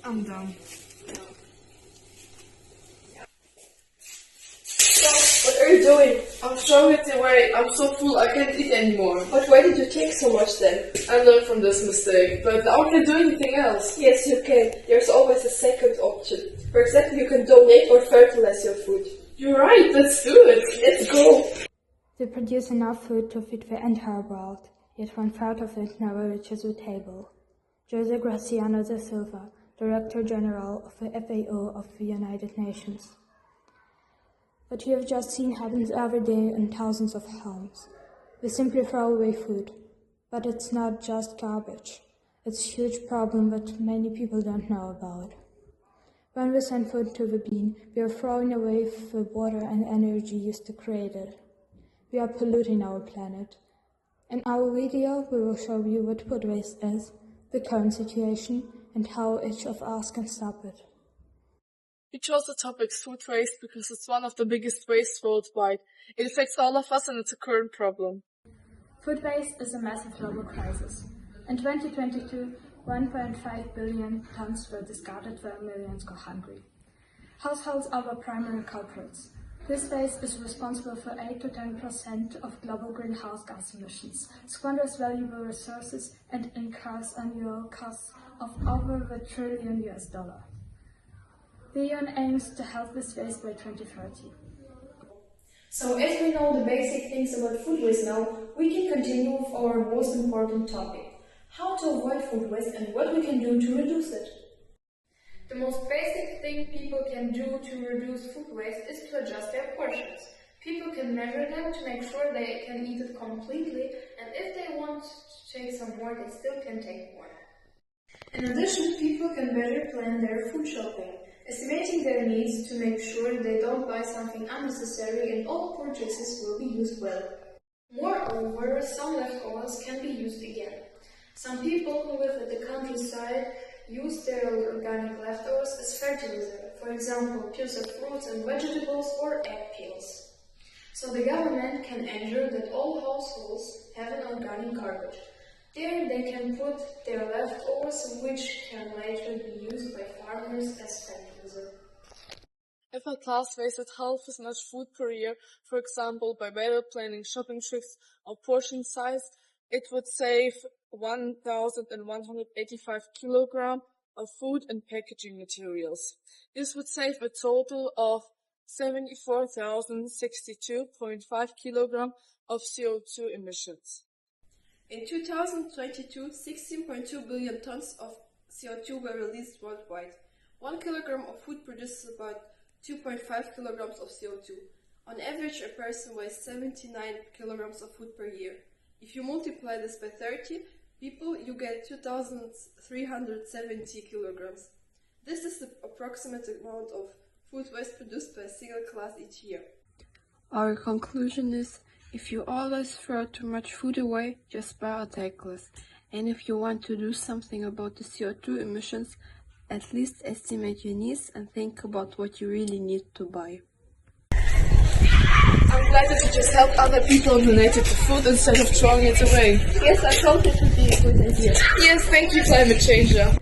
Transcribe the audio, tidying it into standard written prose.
I'm done. So, what are you doing? I'm throwing it away. I'm so full I can't eat anymore. But why did you take so much then? I learned from this mistake, but now I can't do anything else. Yes, you can. There's always a second option. For example, you can donate or fertilize your food. You're right, let's do it. Let's go. They produce enough food to feed the entire world, yet 1/3 of it never reaches the table. Jose Graciano da Silva, Director General of the FAO of the United Nations. What you have just seen happens every day in thousands of homes. We simply throw away food. But it's not just garbage. It's a huge problem that many people don't know about. When we send food to the bin, we are throwing away the water and energy used to create it. We are polluting our planet. In our video, we will show you what food waste is, the current situation, and how each of us can stop it. We chose the topic food waste because it's one of the biggest wastes worldwide. It affects all of us and it's a current problem. Food waste is a massive global crisis. In 2022, 1.5 billion tons were discarded while millions go hungry. Households are the primary culprits. This waste is responsible for 8 to 10% of global greenhouse gas emissions, squanders valuable resources, and incurs annual costs of over $1 trillion. The UN aims to halve this waste by 2030. So as we know the basic things about food waste now, we can continue with our most important topic. How to avoid food waste and what we can do to reduce it. The most basic thing people can do to reduce food waste is to adjust their portions. People can measure them to make sure they can eat it completely, and if they want to take some more, they still can take more. In addition, people can better plan their food shopping, estimating their needs to make sure they don't buy something unnecessary and all purchases will be used well. Moreover, some leftovers can be used again. Some people who live at the countryside use their organic leftovers as fertilizer, for example, peels of fruits and vegetables or egg peels. So the government can ensure that all households have an organic garbage. There they can put their leftovers, which can later be used by farmers as fertilizer. If a class wasted half as much food per year, for example, by better planning shopping trips or portion size, it would save 1,185 kilograms of food and packaging materials. This would save a total of 74,062.5 kilograms of CO2 emissions. In 2022, 16.2 billion tons of CO2 were released worldwide. 1 kilogram of food produces about 2.5 kilograms of CO2. On average, a person wastes 79 kilograms of food per year. If you multiply this by 30 people, you get 2,370 kilograms. This is the approximate amount of food waste produced by a single class each year. Our conclusion is, if you always throw too much food away, just buy or take less. And if you want to do something about the CO2 emissions, at least estimate your needs and think about what you really need to buy. I'm glad that you just helped other people and donated the food instead of throwing it away. Yes, I thought it would be a good idea. Yes, thank you, climate changer.